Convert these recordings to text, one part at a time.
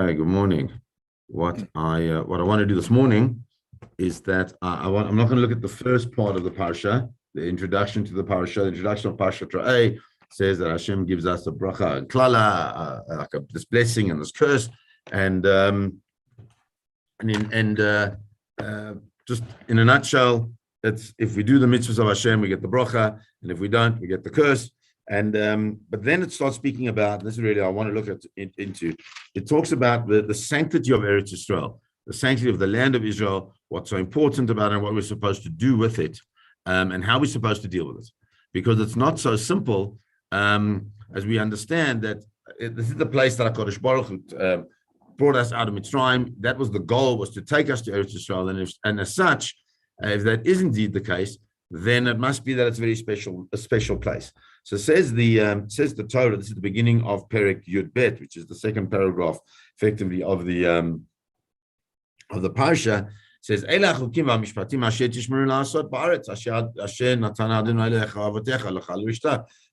Hey, good morning. What I want to do this morning is that I'm not going to look at the first part of the parsha, the introduction to the parsha. The introduction of parsha Tra'eh says that Hashem gives us a bracha and klala, this blessing and this curse, and just in a nutshell, it's if we do the mitzvahs of Hashem, we get the bracha, and if we don't, we get the curse. And but then it starts speaking about this. Is really I want to look at into. It talks about the sanctity of Eretz Yisrael, the sanctity of the land of Israel, what's so important about it, and what we're supposed to do with it, and how we're supposed to deal with it, because it's not so simple as we understand that this is the place that HaKadosh Baruch Hu brought us out of Mitzrayim. That was the goal, was to take us to Eretz Yisrael, and as such, if that is indeed the case, then it must be that it's a special place. So says the Torah. This is the beginning of Perek Yud Bet, which is the second paragraph, effectively of the parsha. Says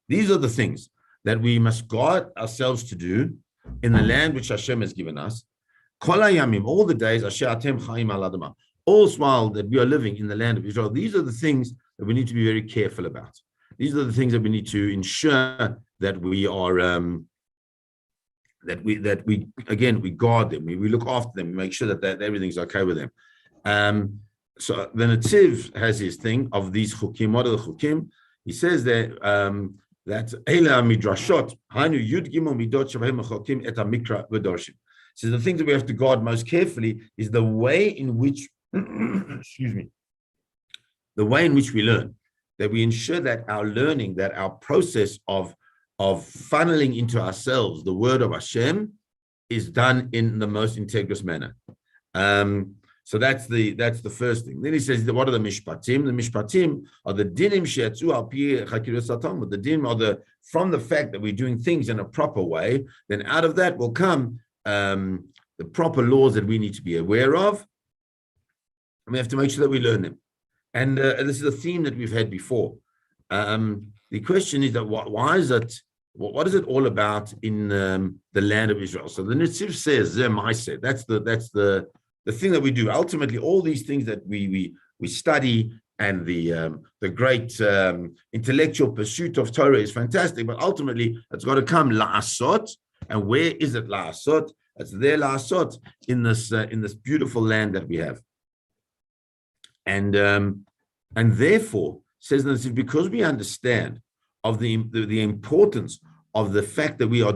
These are the things that we must guard ourselves to do in the land which Hashem has given us. All the days, all while that we are living in the land of Israel. These are the things that we need to be very careful about. These are the things that we need to ensure that we are that we guard them, we look after them, we make sure that everything's okay with them. So the Netziv has his thing of these chukim. What are the chukim? He says that Eila midrashot hainu yud gimel midot shavhem chukim et hamikra v'dorshim. So the things that we have to guard most carefully is the way in which the way in which we learn, that we ensure that our learning, that our process of funneling into ourselves the word of Hashem is done in the most integrous manner. So that's the first thing. Then he says, what are the mishpatim? The mishpatim are the dinim she'atzu al pi chakiras haTalmud. The dinim are from the fact that we're doing things in a proper way. Then out of that will come the proper laws that we need to be aware of. And we have to make sure that we learn them. And this is a theme that we've had before. The question is that why is it? What is it all about in the land of Israel? So the Netziv says, Meirat. That's the thing that we do. Ultimately, all these things that we study and the great intellectual pursuit of Torah is fantastic. But ultimately, it's got to come la'asot. And where is it la'asot? It's there la'asot in this beautiful land that we have. And therefore, says that because we understand of the importance of the fact that we're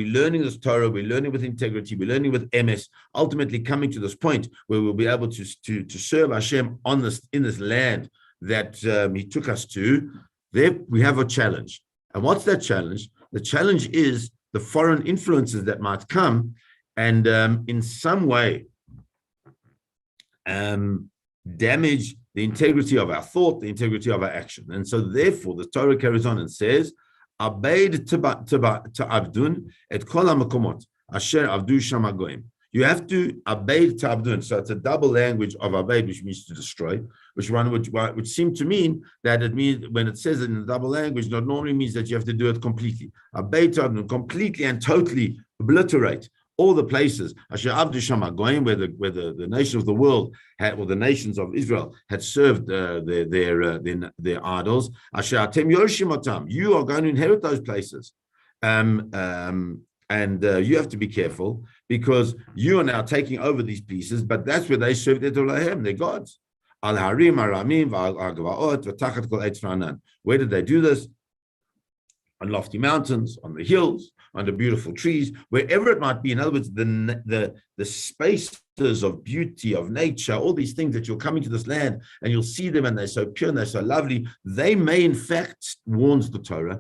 learning this Torah, we're learning with integrity, we're learning with MS, ultimately coming to this point where we'll be able to serve Hashem in this land that He took us to. There we have a challenge. And what's that challenge? The challenge is the foreign influences that might come and in some way damage the integrity of our thought, the integrity of our action. And so therefore the Torah carries on and says, Abeid ta'abdun et kol hamakomot asher avdu sham hagoyim. You have to abeid ta'abdun. So it's a double language of abeid, which means to destroy, which seem to mean that it means, when it says it in the double language, not normally means that you have to do it completely. Abeid ta'abdun, completely and totally obliterate all the places Asher Avdu Sham Hagoyim, where the nations of the world had, or the nations of Israel had served their idols. Asher Atem Yorshim Otam, you are going to inherit those places, and you have to be careful because you are now taking over these pieces. But that's where they served their gods. Al Harim Aramim V'Al Gavaot V'Tachat Kol Eitz Ra'anan. Where did they do this? On lofty mountains, on the hills, under beautiful trees, wherever it might be. In other words, the spaces of beauty, of nature, all these things that you'll come into this land and you'll see them, and they're so pure and they're so lovely. They may, in fact, warns the Torah,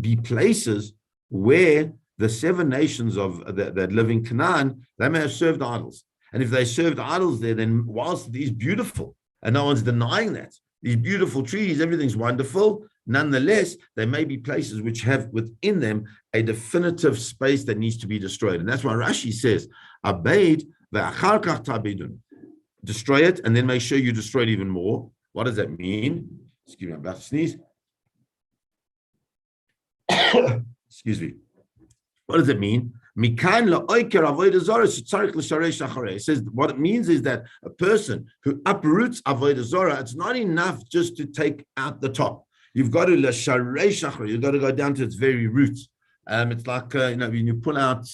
be places where the seven nations that live in Canaan, they may have served idols. And if they served idols there, then whilst these beautiful, and no one's denying that, these beautiful trees, everything's wonderful, nonetheless, there may be places which have within them a definitive space that needs to be destroyed. And that's why Rashi says, Abeid ve'achar kach ta'bedun. Destroy it, and then make sure you destroy it even more. What does that mean? Excuse me, I'm about to sneeze. Excuse me. What does it mean? It says what it means is that a person who uproots avodah zarah, it's not enough just to take out the top. You've got to go down to its very roots. It's like when you pull out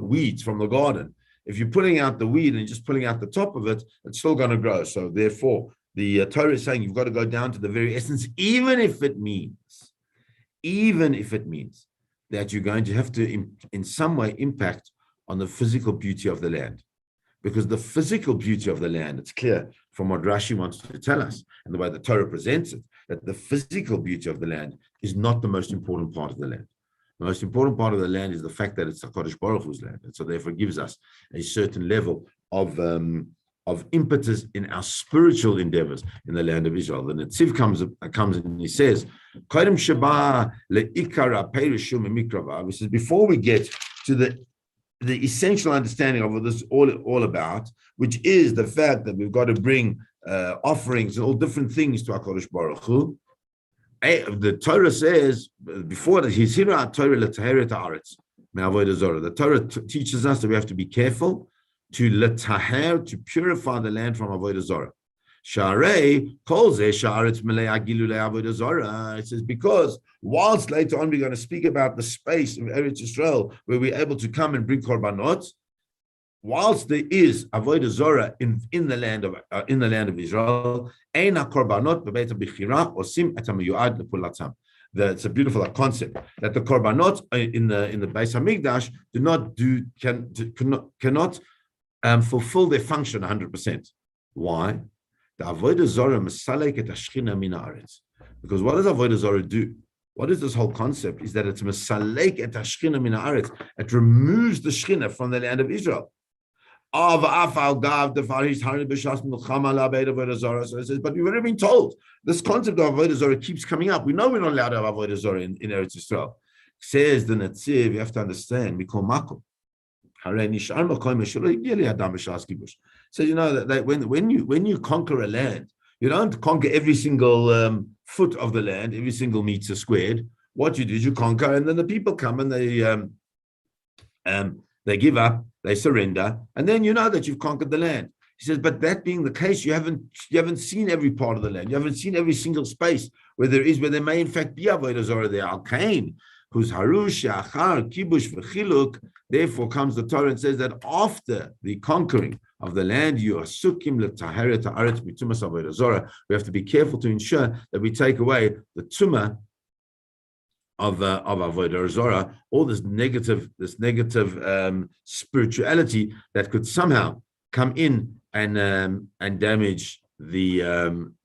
weeds from the garden. If you're pulling out the weed and you're just pulling out the top of it, it's still going to grow. So therefore, the Torah is saying you've got to go down to the very essence, even if it means that you're going to have to, in some way, impact on the physical beauty of the land. Because the physical beauty of the land, it's clear from what Rashi wants to tell us and the way the Torah presents it, that the physical beauty of the land is not the most important part of the land. The most important part of the land is the fact that it's the HaKadosh Baruch Hu's land. And so therefore gives us a certain level of impetus in our spiritual endeavors in the land of Israel. The Netziv comes and he says, he says, before we get to the essential understanding of what this is all about, which is the fact that we've got to bring offerings and all different things to HaKadosh Baruch Hu, the Torah says, before that, the Torah teaches us that we have to be careful to purify the land from avodah zarah. It says, because whilst later on we're going to speak about the space of Eretz Yisrael where we're able to come and bring korbanot, whilst there is avodah zarah in the land of Israel, it's a beautiful concept that the korbanot in the Beis Hamikdash cannot fulfill their function 100%. Why? The avodah zarah masalek et hashchina min haaretz. Because what does avodah zarah do? What is this whole concept? Is that it's masalek et hashchina min haaretz. It removes the shchina from the land of Israel. So it says, but we've already been told this concept of avodah zarah keeps coming up. We know we're not allowed to have avodah zarah in Eretz Yisrael. Says the Netziv, you have to understand, mikol makom. So that when you conquer a land, you don't conquer every single foot of the land, every single meter squared. What you do is you conquer, and then the people come and they give up, they surrender, and then you know that you've conquered the land. He says, but that being the case, you haven't seen every part of the land. You haven't seen every single space where there may in fact be avodah zarah there. Al Kain, who's harush, achar, kibush, v'chiluk. Therefore comes the Torah and says that after the conquering of the land, you are sukim letaheret haaretz mitumas avodah zarah. We have to be careful to ensure that we take away the tumah of avodah zarah, all this negative spirituality that could somehow come in and damage the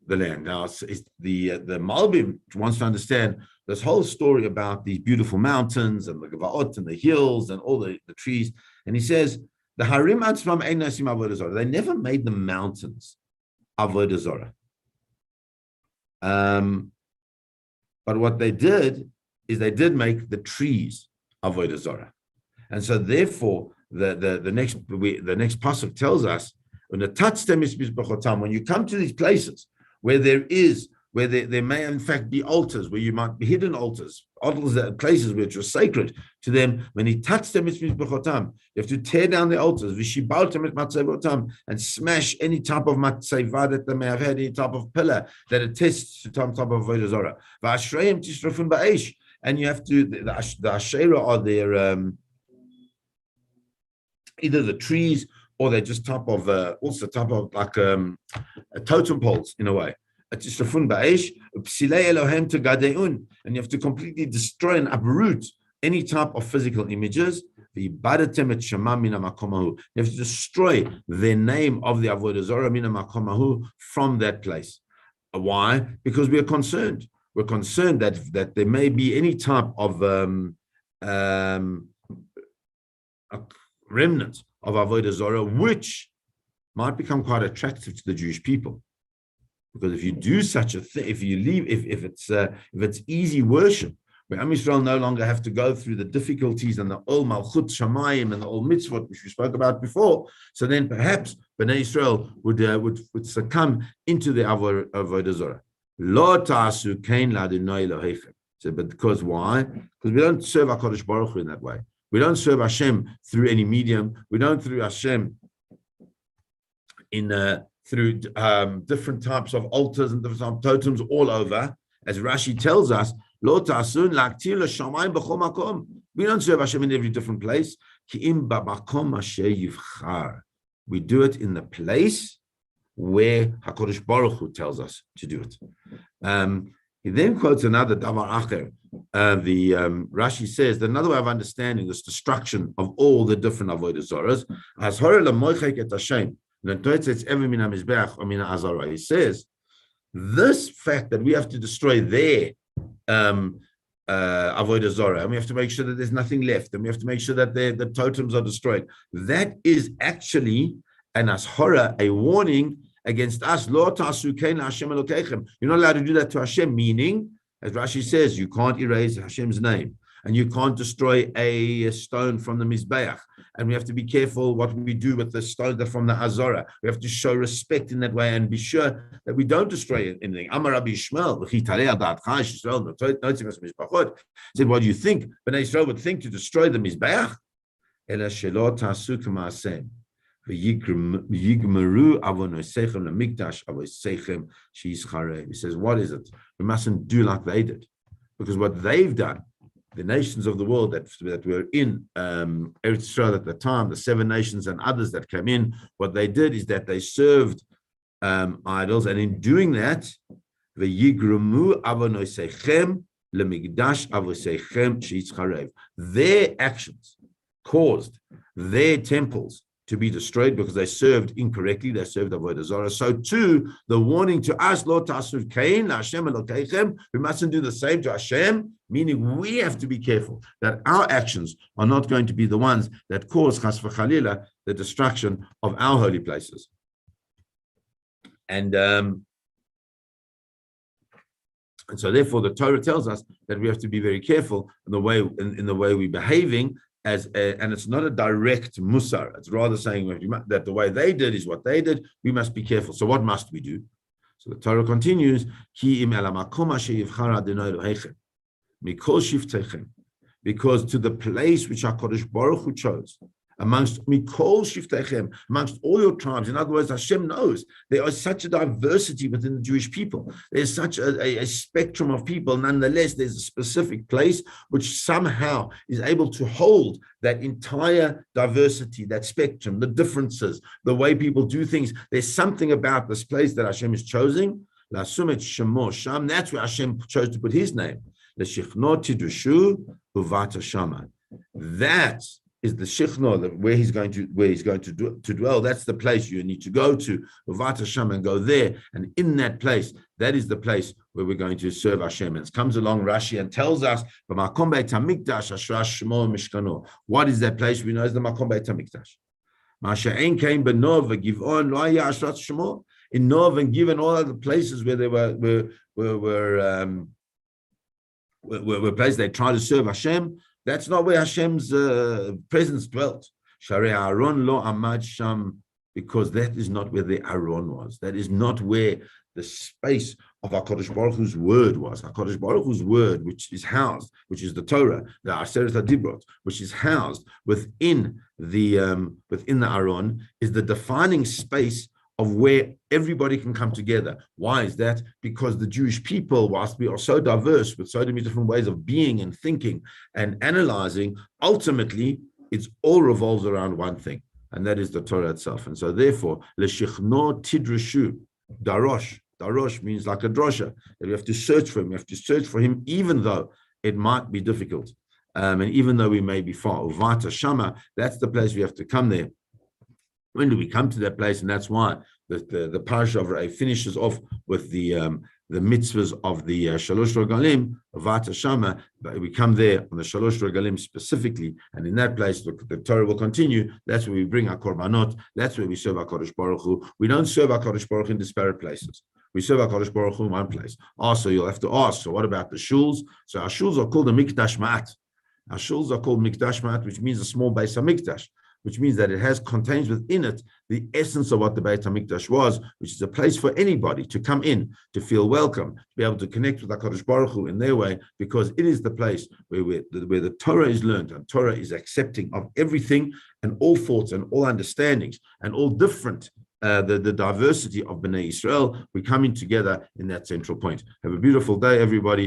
land. Now, the Malbim wants to understand this whole story about these beautiful mountains and the Gavaot and the hills and all the trees. And he says, the Harim Atzmam Ein Nasim Avodah Zarah. They never made the mountains Avodah Zarah. But what they did is they did make the trees Avodah Zarah. And so therefore, the next pasuk tells us, when you come to these places where there may in fact be altars, where you might be hidden altars that places which are sacred to them. When he touched them, you have to tear down the altars, and smash any type of matzeva that they may have had, any type of pillar that attests to some type of avodah zarah. And you have to, the Asherah are their either the trees or they're just type of like totem poles in a way. And you have to completely destroy and uproot any type of physical images. You have to destroy the name of the avodah zarah mina makomahu from that place. Why? Because we are concerned. We're concerned that there may be any type of remnant of avodah zarah which might become quite attractive to the Jewish people. Because if you do such a thing, if it's easy worship, where Am Yisrael no longer have to go through the difficulties and the Ol Malchut Shamayim and the Ol Mitzvot, which we spoke about before, so then perhaps Bnei Yisrael would succumb into the avodah zarah. Lo ta'asu kain l'Adonai Elohechem. So, but because why? Because we don't serve HaKadosh Baruch Hu in that way. We don't serve Hashem through any medium. We don't through Hashem through different types of altars and different types of totems all over. As Rashi tells us, Lo ta'asun la'aktir l'shamayim b'chol makom. We don't serve Hashem in every different place. Ki'im ba'makom asher yivchar. We do it in the place where HaKadosh Baruch Hu tells us to do it. He then quotes another davar acher. Rashi says that another way of understanding this destruction of all the different avodah zaras, as hora lemoichek et Hashem, he says this fact that we have to destroy their avodah zarah, and we have to make sure that there's nothing left, and we have to make sure that the totems are destroyed. That is actually an ashara, a warning against us. Lo ta'asu kein Hashem Elokeichem. You're not allowed to do that to Hashem, meaning, as Rashi says, you can't erase Hashem's name, and you can't destroy a stone from the Mizbeach. And we have to be careful what we do with the stones from the Azara. We have to show respect in that way and be sure that we don't destroy anything. Amar Rabbi Yishmael said, what do you think? Bnei Israel would think to destroy the Mizbeach? Ela shelo ta'asu k'ma'asem. He says, what is it? We mustn't do like they did. Because what they've done, the nations of the world that were in Eretz Yisrael at the time, the 7 nations and others that came in, what they did is that they served idols, and in doing that, their actions caused their temples to be destroyed because they served incorrectly. They served avodah zarah. So too, the warning to us, Lo ta'asu kein Hashem Elokeichem, we mustn't do the same to Hashem, meaning we have to be careful that our actions are not going to be the ones that cause chas v'chalila, the destruction of our holy places. And so therefore the Torah tells us that we have to be very careful in the way we're behaving, and it's not a direct musar. It's rather saying that the way they did is what they did. We must be careful. So what must we do? So the Torah continues, because to the place which HaKadosh Baruch Hu chose, amongst mikol shiftechem, amongst all your tribes. In other words, Hashem knows there is such a diversity within the Jewish people. There's such a spectrum of people. Nonetheless, there's a specific place which somehow is able to hold that entire diversity, that spectrum, the differences, the way people do things. There's something about this place that Hashem is choosing. That's where Hashem chose to put His name. That is the Shechno, where he's going to dwell. That's the place you need to go to, Uvat Hashem, and go there. And in that place, that is the place where we're going to serve Hashem. And it comes along Rashi and tells us, what is that place? We know is the Makom Beit HaMikdash. In Nov and given all other places where they were places they try to serve Hashem, that's not where Hashem's presence dwelt. Sharei Aaron lo amad sham, because that is not where the Aaron was. That is not where the space of HaKadosh Baruch Hu's word was. HaKadosh Baruch Hu's word, which is housed, which is the Torah, the Aseret HaDibrot, which is housed within the Aaron, is the defining space of where everybody can come together. Why is that? Because the Jewish people, whilst we are so diverse with so many different ways of being and thinking and analyzing, ultimately it all revolves around one thing, and that is the Torah itself. And so therefore, Leshichno Tidrashu, Darosh means like a drosha, that we have to search for him. We have to search for him even though it might be difficult, and even though we may be far. Uvata Shama, that's the place we have to come there. When do we come to that place? And that's why the parasha of Re'eh finishes off with the mitzvahs of the Shalosh Regalim, Vat Shama. We come there on the Shalosh Regalim specifically, and in that place the Torah will continue. That's where we bring our korbanot. That's where we serve our Kodesh Baruch Hu. We don't serve our Kodesh Baruch Hu in disparate places. We serve our Kodesh Baruch Hu in one place. Also, you'll have to ask, so what about the shuls? So our shuls are called the Mikdash Ma'at. Our shuls are called Mikdash Ma'at, which means a small base of Mikdash. which means that it contains within it the essence of what the Beit HaMikdash was, which is a place for anybody to come in, to feel welcome, to be able to connect with HaKadosh Baruch Hu in their way, because it is the place where the Torah is learned, and Torah is accepting of everything and all thoughts and all understandings and all different the diversity of Bnei Israel. We're coming together in that central point. Have a beautiful day, everybody.